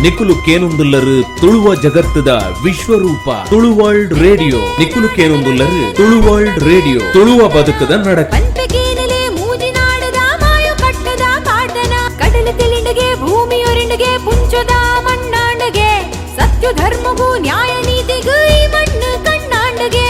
ನಿಕುಲು ಕೇನೊಂದುಲ್ಲರು ತುಳುವ ಜಗತ್ತದ ವಿಶ್ವರೂಪ ತುಳುವರ್ಲ್ಡ್ ರೇಡಿಯೋ. ನಿಕುಲು ಕೇನೊಂದುಲ್ಲರು ತುಳುವರ್ಲ್ಡ್ ರೇಡಿಯೋ, ತುಳುವ ಬದುಕದ ನಡಕ. ಭೂಮಿಯೊರೆಂಡಿಗೆ ಪುಂಚದ ಮಣ್ಣಾಂಡಗೆ ಸತ್ಯ ಧರ್ಮಗೂ ನ್ಯಾಯ ನೀತಿಗೂ ಈ ಮಣ್ಣು ಕಣ್ಣಾಂಡಗೆ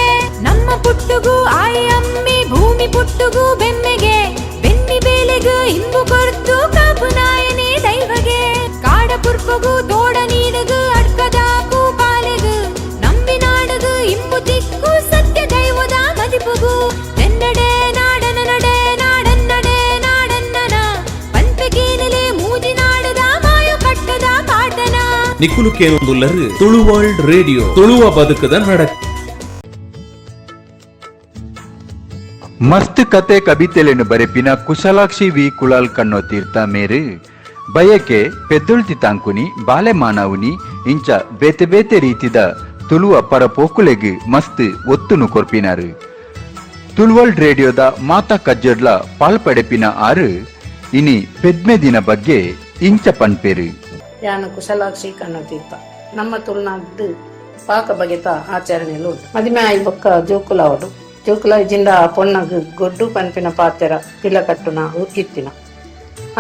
ನಮ್ಮ ಪುಟ್ಟುಗೂ ಆಯಮ್ಮಿ ಭೂಮಿ ಪುಟ್ಟುಗೂ ಬೆಮ್ಮೆಗೆ ಬೆನ್ನಿ ಬೇಲೆಗೂ ಇಂಬು ಕೊರ್ತು ಕಾಪು ನಾಯನೇ ದೈವಗೆ ಕಾಡ ಪುರ್ಪಗೂ ತೋಡ ನೀಡಗು ಅಡ್ಕದಾಕು ಪಾಲೆಗು ನಂಬಿ ನಾಡಗು ಇಂಬು ತಿಕ್ಕು ಸತ್ಯ ದೈವದ ಮದಿಪುಗೂ ಎನ್ನಡೆ ನಾಡನ ನಡೆ ನಾಡನ್ನಡೆ ನಾಡನ್ನನ ಪಂಪೆಗೇನಲೆ ಮೂಜಿ ನಾಡದ ಮಾಯು ಕಟ್ಟದ ಪಾಟನ. ನಿಕುಲು ಕೇನೊಂದುಲ್ಲರು ತುಳುವರ್ಲ್ಡ್ ರೇಡಿಯೋ, ತುಳುವ ಬದುಕದ ನಡಕ. ಮಸ್ತ್ ಕತೆ ಕವಿತೆಲೆನು ಬರೆಪಿನ ಕುಶಲಾಕ್ಷಿ ವಿ ಕುಳಾಲ್ ಕಣ್ಣೋ ತೀರ್ಥ ಮೇರು ಬಯಕೆ ಪೆದ್ದುಳ್ತಿ ತಾಂಕುನಿ ಬಾಲೆ ಮಾನವುನಿ ಇಂಚ ಬೇತೆ ಬೇತೆ ರೀತಿದ ತುಳುವ ಪರ ಪೋಕುಲೆಗ್ ಮಸ್ತ್ ಒತ್ತುನು ಕೊರ್ಪಿನಾರು. ತುಳುವರ್ಲ್ಡ್ ರೇಡಿಯೋದ ಮಾತಾ ಕಜ್ಜಡ್ಲ ಪಾಲ್ಪಡೆಪಿನ ಆರು ಇನಿ ಪೆದ್ಮೆ ದಿನ ಬಗ್ಗೆ ಇಂಚ ಪನ್ಪೇರು. ಯಾನ ಕುಶಲಾಕ್ಷಿ ಕಣ್ಣತೀರ್ಥ ನಮ್ಮ ತುಳುನಾಡು ಪಾಕ ಬಗೆತ ಆಚರಣೆಲು ಉಂಟು. ಮದಿಮೆ ಆಯಿ ಬೊಕ್ಕ ಜೋಕುಲ ಅವಡು ಜೋಕುಲ ಜಿಂದ ಪೊನ್ನಗ್ ಗೊಡ್ಡು ಪನ್ಪಿನ ಪಾತೆರ ಪಿಲ ಕಟ್ಟು ನಾವು ಇತ್ತಿನ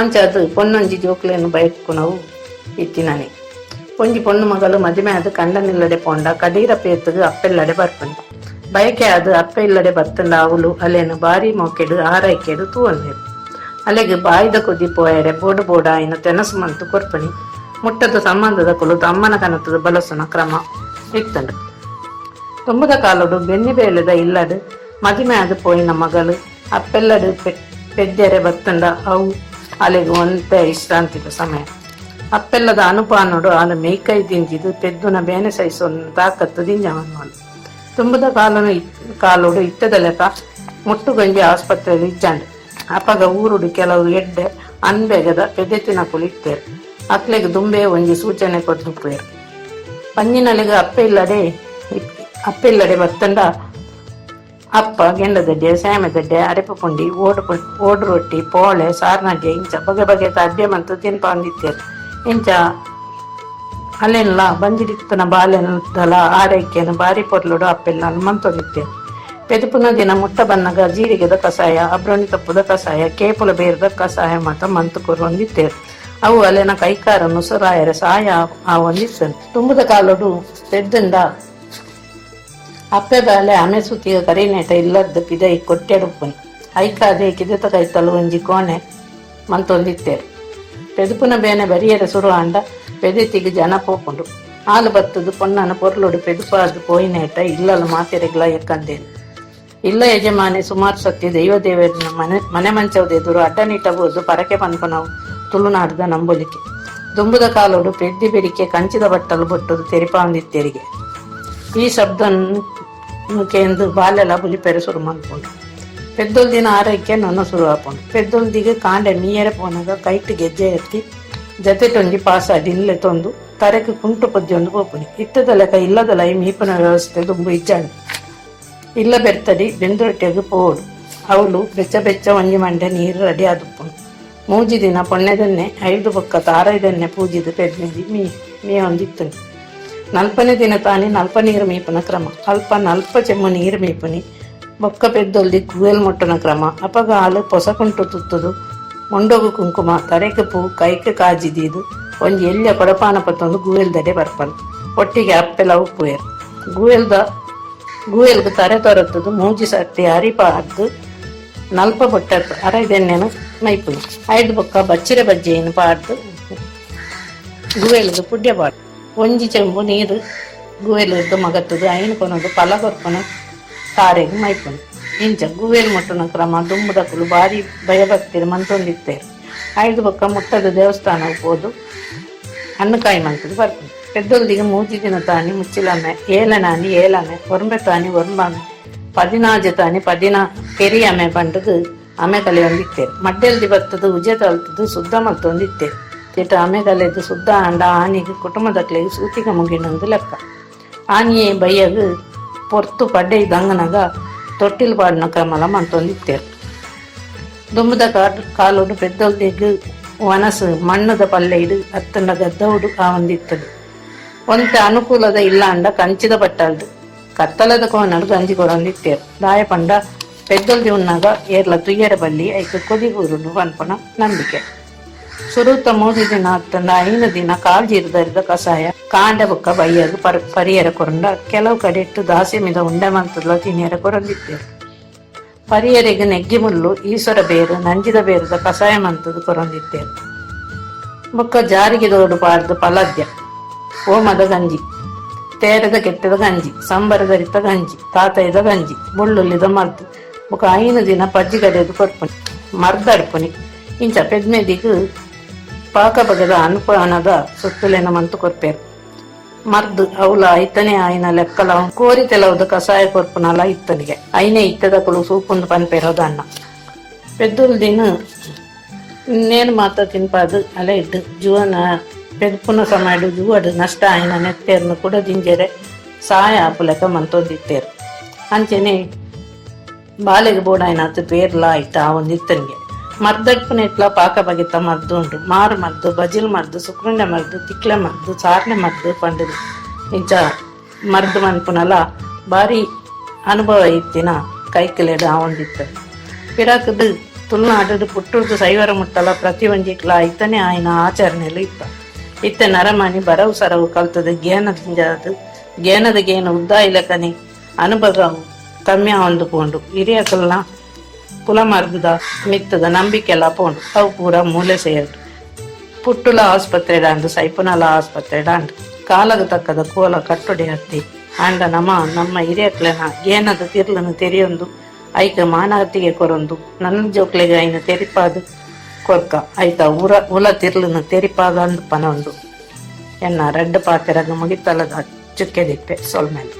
ಅಂಚ ಅದು ಪೊನ್ನಂಜಿ ಜೋಕುಲೆಯನ್ನು ಬಯಕು ನಾವು ಇತ್ತಿನನೆ ಪೊಂಜಿ ಪೊಣ್ಣು ಮಗಳು ಮದಿಮೆ ಅದು ಕಂಡನಿಲ್ಲಡೆ ಪೋಂಡ ಕಡೀರ ಪೇತಗ್ ಅಪ್ಪೆಲ್ಲಡೆ ಬರ್ಪಂಡ ಬಯಕೆ ಅದು ಅಪ್ಪೆ ಇಲ್ಲಡೆ ಬತ್ತಂಡ ಅವಳು ಅಲ್ಲೇನು ಬಾರಿ ಮೋಕೆಡು ಆರೈಕೆಡು ತೂವನ್ನೇರು ಅಲೆಗೆ ಬಾಯ್ದ ಕೊದ್ದಿ ಪೋಯರೆ ಬೋಡು ಬೋಡ ಇನ್ನು ತೆನಸು ಮಂತು ಕೊರ್ಪಣಿ ಮುಟ್ಟದ ಸಂಬಂಧದ ಕುಳಿತು ಅಮ್ಮನ ಕನತದ ಬಲಸನ ಕ್ರಮ ಇತ್ತಂಡು. ತುಂಬದ ಕಾಲಡು ಬೆನ್ನಿ ಬೇಲೆದ ಇಲ್ಲಡು ಮದಿಮೆ ಅದು ಪೋಯಿನ ಮಗಳು ಅಪ್ಪೆಲ್ಲಡು ಪೆದ್ದೆರೆ ಬತ್ತಂಡ ಅವು ಅಲೆಗೆ ಒಂದೇ ವಿಶ್ರಾಂತಿದ ಸಮಯ ಅಪ್ಪೆಲ್ಲದ ಅನುಪಾನೋಡು ಆಲು ಮೇಯ್ಕೈ ದಿಂಜಿದು ಪೆದ್ದುನ ಬೇನೆ ಸಹಿಸೋನ ತಾಕತ್ತು ದಿಂಜವನು ತುಂಬದ ಕಾಲೋಡು ಇಟ್ಟದ ಲೆಕ್ಕ ಮುಟ್ಟುಗಂಜಿ ಆಸ್ಪತ್ರೆಯಲ್ಲಿ ಇಜ್ಜಂಡು ಅಪ್ಪಗ ಊರುಡು ಕೆಲವು ಎಡ್ಡೆ ಅನ್ಬೇಗದ ಪೆದೆತಿನ ಕುಳಿತೇರು ಅಕ್ಲೆಗೆ ದುಂಬೆ ಒಂಜಿ ಸೂಚನೆ ಕೊಟ್ಟು ಪೇರು ಪಂಜಿನಲೆಗೆ ಅಪ್ಪೆ ಇಲ್ಲಡೆ ಬತ್ತಂಡ ಅಪ್ಪ ಗೆಂಡದಡ್ಡೆ ಸ್ಯಾಮೆದಡ್ಡೆ ಅರೆಪ ಪುಂಡಿ ಓಡು ರೊಟ್ಟಿ ಪೋಳೆ ಸಾರ್ನಡ್ಡೆ ಇಂಚ ಬಗೆ ಬಗೆತ ಅಡ್ಡೆ ಮತ್ತು ತಿನ್ಪಂದಿತ್ತೇರು ಇಂಚ ಅಲ್ಲೆಲ್ಲ ಬಂಜಿಡಿತ್ತನ ಬಾಲೆನದಲ ಆರೈಕೆಯನ್ನು ಬಾರಿ ಪೊರ್ಲುಡು ಅಪ್ಪೆಲ್ಲ ಮಂತೊಂದಿತ್ತೇರು. ಪೆದುಪುನ ದಿನ ಮುಟ್ಟ ಬನ್ನಗ ಜೀರಿಗೆದ ಕಷಾಯ ಅಬ್ರೋಣಿ ತಪ್ಪುದ ಕಷಾಯ ಕೇಪುಲ ಬೇರದ ಕಷಾಯ ಮತ ಮಂತು ಕೊರೊಂದಿತ್ತೇರು. ಅವು ಅಲ್ಲಿನ ಕೈಕಾರ ನುಸುರಾಯರ ಸಹಾಯ ಆ ಒಂದಿಸ್ತನು. ತುಂಬದ ಕಾಲೋಡು ಪೆದ್ದಂಡ ಅಪ್ಪೆ ಬಾಲೆ ಆಮೆ ಸುತ್ತಿಗ ಕರಿನೇಟ ಇಲ್ಲದ ಪಿದೈ ಕೊಟ್ಟೆಡುಪ್ಪನು ಐಕಾದೆ ಕಿದೆತ ಕೈತಲು ಒಂಜಿ ಕೋಣೆ ಮಂತೊಂದಿತ್ತೇರು. ಪೆದುಪುನ ಬೇನೆ ಬರಿಯರ ಸುರು ಅಂಡ ಪೆದೆತಿಗೆ ಜನ ಪೋಪುಂಡು ಹಾಲು ಬತ್ತದು ಪೊಣ್ಣನ ಪೊರ್ಲುಡು ಪೆದುಪಾದು ಪೋಯಿನೇಟ ಇಲ್ಲಲು ಮಾತೆರೆಗ್ಲ ಎಕ್ಕಂದೇನು ಇಲ್ಲ ಯಜಮಾನೆ ಸುಮಾರು ಸತ್ಯ ದೈವ ದೇವರಿನ ಮನೆ ಮಂಚವದೆದುರು ಅಡ್ಡನಿಟ್ಟಬಹುದು ಪರಕೆ ಪನ್ಪನವು ತುಳುನಾಡದ ನಂಬಲಿಕೆ. ದುಂಬುದ ಕಾಲೋಡು ಪೆದ್ದಿ ಬೆರಿಕೆ ಕಂಚಿದ ಬಟ್ಟಲು ಬೊಟ್ಟದು ತೆರಿಪಾಂದಿತ್ತೆರಿಗೆ ಈ ಶಬ್ದನ್ನು ಕೇಂದು ಬಾಲೆಲ್ಲ ಬುಲಿಪೆರೆ ಸುರು ಮನ್ಪುಂಡು. ಪೆದ್ದೊಲ್ದಿನ ಆರೈಕೆ ನೊನ್ನ ಶುರು ಹಾಕೊಂಡು ಪೆದ್ದೊಲ್ದಿಗೆ ಕಾಂಡೆ ಮೀಯರೆ ಪೋನಾಗ ಕೈಟ್ ಗೆಜ್ಜೆ ಎತ್ತಿ ಜತೆ ಟೊಂಜಿ ಪಾಸಾಡಿ ಇಲ್ಲೆ ತೊಂದು ತರಕ್ಕೆ ಕುಂಟು ಪದ್ಯೊಂದು ಪೋಪುನಿ ಇಟ್ಟದ ಲೆಕ್ಕ ಇಲ್ಲದ ಲೈ ಮೀಪನ ವ್ಯವಸ್ಥೆ ದುಂಬು ಇಜ್ಜಾಂಡು ಇಲ್ಲ ಬೆರ್ತಡಿ ಬೆಂದೊಟ್ಟೆಗೆ ಪೋಡು ಅವಳು ಬೆಚ್ಚ ಬೆಚ್ಚ ಒಂಜಿ ಮಂಡೆ ನೀರು ರೆಡಿ ಆದುಪ್ಪುಂಡು. ಮೂಜಿ ದಿನ ಪೊಣ್ಣೆದನ್ನೆ 5 ಬೊಕ್ಕ ತಾರೈದನ್ನೆ ಪೂಜಿದು ಪೆದ್ನೆದಿ ಮೀ ಹೊಂದಿತ್ತು. ನಲ್ಪನೆ ದಿನ ತಾನಿ ನಲ್ಪ ನೀರು ಮೀಪನ ಕ್ರಮ ನಲ್ಪ ಚೆಮ್ಮು ನೀರು ಮೀಪುನಿ ಬೊಕ್ಕ ಪೆದ್ದೊಲ್ದಿ ಗುವೆಲ್ ಮೊಟ್ಟನ ಕ್ರಮ ಅಪಗ ಹಾಲು ಪೊಸ ಕುಂಟು ತುತ್ತುದು ಮೊಂಡೋಗು ಕುಂಕುಮ ತರೆಕೆ ಪೂ ಕೈಕೆ ಕಾಜಿದೀದು ಒಂಜಿ ಎಲ್ಲಿಯ ಕೊಡಪಾನ ಪತ್ತೊಂದು ಗುವೆಲ್ದಡೆ ಬರ್ಪಲ್ ಒಟ್ಟಿಗೆ ಅಪ್ಪೆಲ್ಲ ಉಪ್ಪುಯರು ಗೂಯಲ್ಗೆ ತರೆ ತೊರತ್ತದು ಮೂಜಿ ಸಟ್ಟಿ ಅರಿಪ ಹದ್ದು ನಲ್ಪ ಬೊಟ್ಟ ಅರೈದೆಣ್ಣೆನು ಮೈಪುನು 5 ಬೊಕ್ಕ ಬಚ್ಚಿರೆ ಬಜ್ಜೆಯನ್ನು ಪಾಡ್ದು ಗುವೆಲ್ಗೆ ಪುಡ್ಯ ಪಾಡು ಒಂಜಿ ಚೆಂಬು ನೀರು ಗುವೆಲ್ದು ಮಗತ್ತದು ಐನು ಕೊನದು ಪಲ ಕೊರ್ಪನ ತಾರೆಗೆ ಮೈಪುನು ಇಂಚ ಗುವೆಲ್ ಮುಟ್ಟನ ಕ್ರಮ ದುಂಬುದಕ್ಕಲು ಭಾರಿ ಭಯಭಕ್ತಿರು ಮಂತೊಂದಿತ್ತೇರು. 5 ಬೊಕ್ಕ ಮುಟ್ಟದ ದೇವಸ್ಥಾನಕ್ಕೆ ಹೋದು ಹಣ್ಣುಕಾಯಿ ಮಂತದು ಬರ್ಪುನು. ಪೆದ್ದೊಲ್ದಿಗೆ ಮೂಜಿ ದಿನ ತಾನಿ ಮುಚ್ಚಿಲಮ್ಮೆ ಏಲನಾನಿ ಏಲಮೆ ಒರಂಬೆ ತಾನಿ ಒರಂಬಾಮೆ 14 ತಾನಿ 14 ಪೆರಿಯಮ್ಮೆ ಬಂಡದು ಆಮೆ ಕಲೆ ಹೊಂದಿತ್ತೇರು. ಮಡ್ಡೆಲ್ದಿ ಬತ್ತದು ಉಜೆ ತಲ್ತದು ಶುದ್ಧ ಮಲ್ತೊಂದಿತ್ತೇರು. ತಿಟ ಆಮೆ ಕಲೆದು ಶುದ್ಧ ಅಂಡ ಆನಿಗೆ ಕುಟುಂಬದಕ್ಲೆಗೆ ಸೂತಿಗ ಮುಗಿನೊಂದು ಲೆಕ್ಕ. ಆನಿಯೇ ಬಯ್ಯಗು ಪೊರ್ತು ಪಡ್ಡೆ ಇದ್ದಂಗನಾಗ ತೊಟ್ಟಿಲ್ ಪಾಡಿನ ಕ್ರಮಲ ಮಂತೊಂದಿತ್ತೇರು. ದುಂಬದ ಕಾಲೋಡು ಪೆದ್ದೊಲ್ದಿಗೆ ವನಸು ಮಣ್ಣದ ಪಲ್ಲೆಡು ಅತ್ತಂಡ ಗದ್ದವುಡು ಆವಂದಿತ್ತದು. ಒಂತೆ ಅನುಕೂಲದ ಇಲ್ಲ ಅಂಡ ಕಂಚಿದ ಬಟ್ಟಲ್ದು ಕತ್ತಲದ ಕೋನಡು ಗಂಜಿ ಕೊರಂದಿತ್ತೇರು. ದಾಯ ಪಂಡ ಪೆದ್ದೊಲ್ದಿ ಉನ್ನಾಗ ಏರ್ಲ ತುಯ್ಯರ ಬಲ್ಲಿ ಐಕ ಕೊದಿಗೂರುಡು ಅನ್ಪನ ನಂಬಿಕೆ. ಸುರುತ 3 ದಿನ ಅತ್ತಂಡ 5 ದಿನ ಕಾಲ್ಜೀರದರಿದ ಕಷಾಯ ಕಾಂಡ ಬೊಕ್ಕ ಬೈಯರು ಪರಿಯರ ಕೊರಂಡ ಕೆಲವು ಕಡೆ ಇಟ್ಟು ದಾಸಿ ಮಿದ ಉಂಡೆ ಮಂತದ ತಿನಿಯರ ಕೊರಂದಿತ್ತೇರು. ಪರಿಯರಿಗೆ ನೆಗ್ಗಿ ಮುಳ್ಳು ಈಶ್ವರ ಬೇರು ನಂಜಿದ ಬೇರದ ಕಷಾಯ ಮಂತದ ಕೊರಂದಿತ್ತೇರು. ಬೊಕ್ಕ ಜಾರಿಗೆ ದೋಡು ಪಾಡ್ದು ಪಲಾದ್ಯ ಓಮದ ಗಂಜಿ, ತೇರದ ಕೆಟ್ಟದ ಗಂಜಿ, ಸಂಬರದರಿತ ಗಂಜಿ, ತಾತಯ್ಯದ ಗಂಜಿ, ಮುಳ್ಳುಲ್ಲಿದ ಮರ್ದು ಬೊಕ್ಕ 5 ದಿನ ಪಜ್ಜಿ ಕಡೆದು ಕೊರ್ಪುನಿ ಮರ್ದಡ್ಪುನಿ. ಇಂಚ ಪೆದ್ಮೆದಿಗೂ ಪಾಕ ಬಗೆದ ಅನುಪಾನದ ಸುತ್ತಲಿನ ಮಂತು ಕೊರ್ಪೇರು. ಮರ್ದು ಅವಳ ಐತನೇ ಆಯ್ನ ಲೆಕ್ಕಲ ಕೋರಿ ತೆಲವದ ಕಷಾಯ ಕೊರ್ಪುನಲ ಇತ್ತನಿಗೆ ಐನೇ ಇತ್ತದಕ್ಕಳು ಸೂಪುಂದು ಪನ್ಪೇರೋದ ಅನ್ನ ಪೆದ್ದುಲ್ ದಿನ ಇನ್ನೇನು ಮಾತ ತಿನ್ಪಾದು ಅಲೆ ಇದ್ದು ಜುವನ ಪೆದ್ಪುನ ಸಮಯಡು ಜುವಡು ನಷ್ಟ ಆಯ್ನ ನೆತ್ತೇರ್ನು ಕೂಡ ದಿಂಜರೆ ಸಹಾಯ ಆಪುಲೆಕ ಮಂತೊಂದಿತ್ತೇರು. ಅಂಚೆನೆ ಬಾಲೆಗೆ ಬೋಡಾಯ್ನ ಹತ್ತು ಪೇರ್ಲ ಆಯ್ತ ಆ ಒಂದು ಇತ್ತನಿಗೆ ಮರ್ದಡ್ಪುನ ಇಟ್ಲ ಪಾಕ ಬಗೆತ ಮರ್ದು ಉಂಟು. ಮಾರು ಮರ್ದು, ಬಜಿಲ್ ಮರ್ದು, ಸುಕ್ರುಂಡೆ ಮರ್ದು, ತಿಕ್ಲೆ ಮರ್ದು, ಸಾರ್ನೆ ಮರ್ದು ಪಂಡದು ಇಂಚ ಮರ್ದು ಮನ್ಪುನಲ ಬಾರಿ ಅನುಭವ ಇತ್ತಿನ ಕೈಕಿಲೆಡು ಆವೊಂದಿತ್ತು. ಪಿರಾಕದು ತುಳುನಾಡು ಪುಟ್ಟುರ್ದು ಸೈವರ ಮುಟ್ಟಲ ಪ್ರತಿ ಒಂಜಿಕ್ಲ ಐತನೇ ಆಯ್ನ ಆಚರಣೆಲು ಇತ್ತ. ಇತ್ತೆ ನರಮಣಿ ಬರವು ಸರವು ಕಲ್ತದ ಜ್ಞಾನದ ಗೇನು ಉದ್ದ ಇಲಕನಿ ಅನುಭವ ಕಮ್ಮಿ ಹೊಂದುಕೊಂಡು ಹಿರಿಯಕಲ್ನ ಪುಲ ಮರ್ದ ಮಿತ್ತದ ನಂಬಿಕೆಲ್ಲ ಪೋಂಡು ಅವು ಪೂರ ಮೂಲೆ ಸೇರು. ಪುಟ್ಟುಲ ಆಸ್ಪತ್ರೆ ಡಾಂಡು ಸೈಪುನಲ ಆಸ್ಪತ್ರೆ ಡಾಂಡು ಕಾಲದ ತಕ್ಕದ ಕೋಲ ಕಟ್ಟೊಡೆ ಹತ್ತಿ ಅಂಡ ನಮ್ಮ ಹಿರಿಯಕ್ಲೆನ ಏನದ ತಿರ್ಲನ್ನು ತೆರೆಯೊಂದು ಐಕ ಮಾನವತಿಗೆ ಕೊರೊಂದು ನನ್ನ ಜೋಕ್ಲೆಗೆ ಐನ ತೆರಿಪಾದು ಕೊರ್ಕ ಐತ ಉಲ ತಿರ್ಲನ್ನು ತೆರಿಪಾದ ಅಂದು ಪನೊಂದು ಎನ್ನ ರೆಡ್ ಪಾತೆರಗ ಮುಗಿತಲದ ಚುಕ್ಕೆದಿಟ್ಟೆ ಸೊಲ್ಮೇಲೆ.